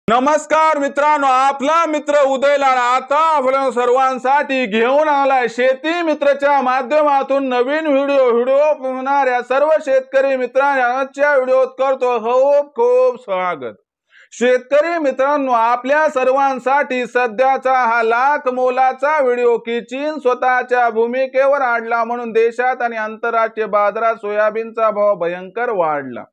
नमस्कार मित्रांनो, आपला मित्र उदयलाल आता आपल्या सर्वांसाठी घेऊन आलाय शेती मित्रच्या माध्यमातून नवीन व्हिडिओ पाहणाऱ्या सर्व शेतकरी मित्रांना आजच्या व्हिडिओत करतो खूप खूप स्वागत। शेतकरी मित्रांनो, आपल्या सर्वांसाठी सध्याचा हा लाख मोलाचा व्हिडिओ की चीन स्वतःच्या भूमिकेवर आडला म्हणून देशात आणि आंतरराष्ट्रीय बाजारात सोयाबीनचा भाव भयंकर वाढला।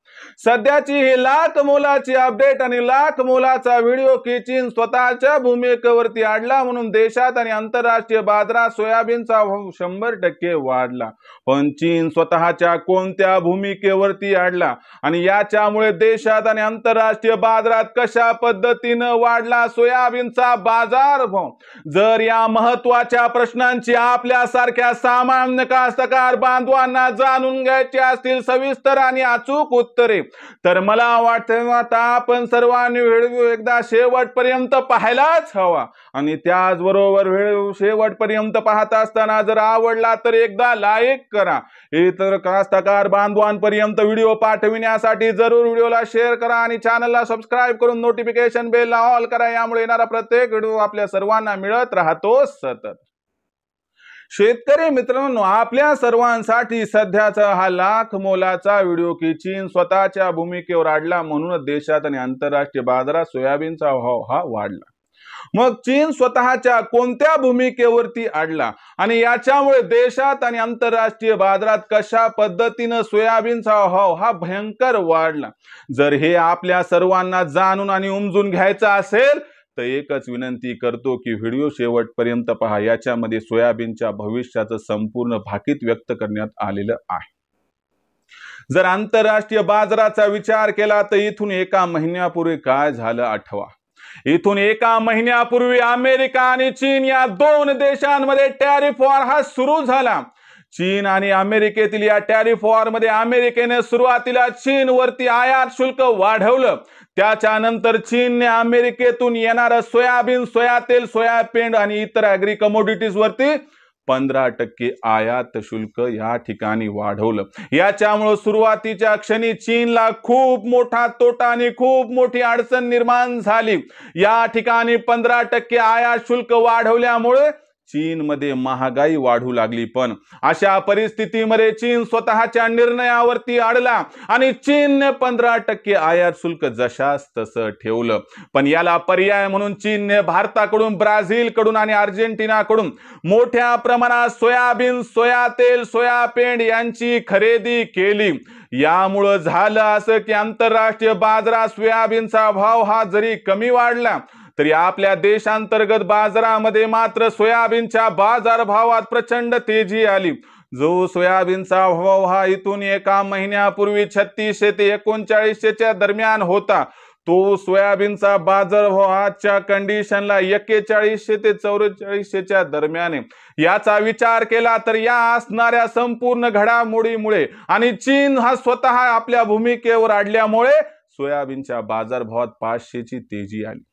सध्याची ही लाख मोलाची अपडेट आणि लाख मोलाचा व्हिडिओ की चीन स्वतःच्या भूमिकेवरती आडला म्हणून देशात आणि आंतरराष्ट्रीय बाजारात सोयाबीनचा भाव 100% वाढला। पण चीन स्वतःच्या कोणत्या भूमिकेवरती आडला आणि याच्यामुळे देशात आणि आंतरराष्ट्रीय बाजारात कशा पद्धतीने वाढला सोयाबीनचा बाजारभाव, जर या महत्त्वाच्या प्रश्नांची आपल्यासारख्या सामान्य कास्तकार बांधवांना जाणून घ्यायची असतील सविस्तर आणि अचूक उत्तरे, तर मला वाटतं आता आपण सर्वांनी व्हिडिओ एकदा शेवटपर्यंत पाहायलाच हवा। आणि त्याचबरोबर व्हिडिओ शेवटपर्यंत पाहत असताना जर आवडला तर एकदा लाईक करा। इतर कास्तकार बांधवांपर्यंत व्हिडिओ पाठविण्यासाठी जरूर व्हिडिओला शेअर करा आणि चॅनलला सबस्क्राइब करून नोटिफिकेशन बेलला ऑल करा, यामुळे येणारा प्रत्येक व्हिडिओ आपल्या सर्वांना मिळत राहतो सतत। शेतकरी मित्रांनो, आपल्या सर्वांसाठी सध्याचा हा लाख मोलाचा व्हिडिओ की चीन स्वतःच्या भूमिकेवर आडला म्हणून देशात आणि आंतरराष्ट्रीय बाजारात सोयाबीनचा भाव हा वाढला। मग चीन स्वतःच्या कोणत्या भूमिकेवरती आडला आणि याच्यामुळे देशात आणि आंतरराष्ट्रीय बाजारात कशा पद्धतीने सोयाबीनचा भाव हा भयंकर वाढला, जर हे आपल्या सर्वांना जाणून आणि उमजून घ्यायचं असेल तर एकच विनंती करतो की व्हिडिओ शेवटपर्यंत पहा। याच्यामध्ये सोयाबीनच्या भविष्याचं संपूर्ण भाकीत व्यक्त करण्यात आलेलं आहे। जर आंतरराष्ट्रीय बाजाराचा विचार केला तर इथून एका महिन्यापूर्वी काय झालं आठवा। इथून एका महिन्यापूर्वी अमेरिका आणि चीन या दोन देशांमध्ये टॅरिफ वॉर हा सुरू झाला। चीन आणि अमेरिकेतील या टॅरिफ वॉर मध्ये अमेरिकेने सुरुवातीला चीन वरती आयात शुल्क वाढवलं। त्याच्यानंतर चीनने अमेरिकेतून येणारं सोयाबीन, सोयातेल, सोयापेंड आणि इतर ॲग्री कमोडिटीज वरती 15% आयात शुल्क या ठिकाणी वाढवलं। याच्यामुळे सुरुवातीच्या क्षणी चीनला खूप मोठा तोटा आणि खूप मोठी अडचण निर्माण झाली। या ठिकाणी 15% आयात शुल्क वाढवल्यामुळे चीनमध्ये महागाई वाढू लागली। पण अशा परिस्थितीमध्ये चीन स्वतःच्या निर्णयावरती अडला आणि चीनने 15% आयात शुल्क जशास तसं ठेवलं। पण याला पर्याय म्हणून चीनने भारताकडून, ब्राझीलकडून आणि अर्जेंटिनाकडून मोठ्या प्रमाणात सोयाबीन, सोयातेल, सोयापेंड यांची खरेदी केली। यामुळे झालं असं की आंतरराष्ट्रीय बाजारात सोयाबीनचा भाव हा जरी कमी वाढला तरी आपल्या देशांतर्गत बाजारामध्ये मात्र सोयाबीनच्या बाजारभावात प्रचंड तेजी आली। जो सोयाबीनचा भाव हा इथून एका महिन्यापूर्वी 3600 ते 3900 च्या दरम्यान होता, तो सोयाबीनचा बाजारभाव आजच्या कंडिशनला 4100 ते 4400 च्या दरम्यान आहे। याचा विचार केला तर या असणाऱ्या संपूर्ण घडामोडीमुळे आणि चीन हा स्वतः आपल्या भूमिकेवर आडल्यामुळे सोयाबीनच्या बाजारभावात 500 ची तेजी आली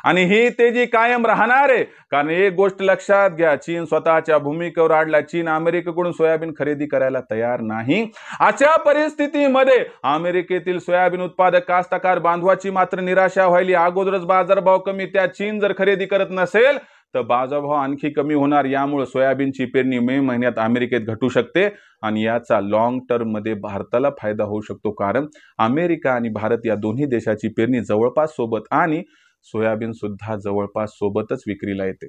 आणि ही तेजी कायम राहणार आहे। कारण एक गोष्ट लक्षात घ्या, चीन स्वतःच्या भूमिकेवर आडला। चीन अमेरिकेकडून सोयाबीन खरेदी करायला तयार नाही। अशा परिस्थितीमध्ये अमेरिकेतील सोयाबीन उत्पादक कास्तकार बांधवाची मात्र निराशा व्हायली। अगोदरच बाजारभाव कमी, त्या चीन जर खरेदी करत नसेल तर बाजारभाव आणखी कमी होणार। यामुळे सोयाबीनची पेरणी मे महिन्यात अमेरिकेत घटू शकते आणि याचा लॉंग टर्म मध्ये भारताला फायदा होऊ शकतो। कारण अमेरिका आणि भारत या दोन्ही देशाची पेरणी जवळपास सोबत आणि सोयाबीन सुद्धा जवळपास सोबतच विक्रीला येते।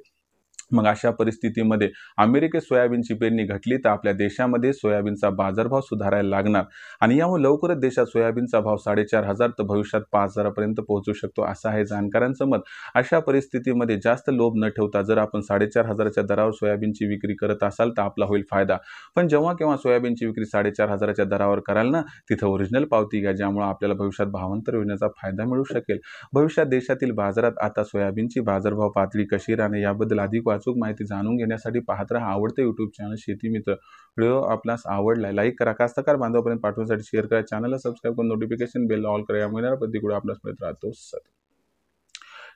मग अशा परिस्थितीमध्ये अमेरिकेत सोयाबीनची पेरणी घटली तर आपल्या देशामध्ये सोयाबीनचा बाजारभाव सुधारायला लागणार आणि यामुळे लवकरच देशात सोयाबीनचा भाव 4500 तर भविष्यात 5000 पर्यंत पोहोचू शकतो, असं आहे जाणकारांचं मत। अशा परिस्थितीमध्ये जास्त लोभ न ठेवता जर आपण 4500 च्या दरावर सोयाबीनची विक्री करत असाल तर आपला होईल फायदा। पण जेव्हा केव्हा सोयाबीनची विक्री 4500 च्या दरावर कराल ना, तिथं ओरिजिनल पावती घ्या, ज्यामुळे आपल्याला भविष्यात भावांतर होण्याचा फायदा मिळू शकेल। भविष्यात देशातील बाजारात आता सोयाबीनची बाजारभाव पातळी कशी राहणे याबद्दल अधिक अचूक माहिती जाणून घेण्यासाठी पाहत रहा आवडते YouTube चॅनल शेती मित्र। व्हिडिओ आपल्यास आवडला लाईक करा, कास्तकार बांधवापर्यंत पाठवण्यासाठी शेअर करा, चॅनलला सबस्क्राइब करून नोटिफिकेशन बेल ऑल करा, यामुळे प्रतिक्रिया आपल्यास मिळत राहतो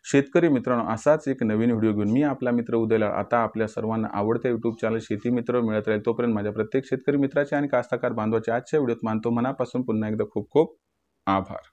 शेतकरी मित्रांनो। असाच एक नवीन व्हिडिओ घेऊन मी आपला मित्र उदयलाल आता आपल्या सर्वांना आवडते YouTube चॅनल शेती मित्र मिळत राहील। तोपर्यंत माझ्या प्रत्येक शेतकरी मित्राचे आणि कास्तकार बांधवाचे आजच्या व्हिडिओत मानतो मनापासून पुन्हा एकदा खूप खूप आभार।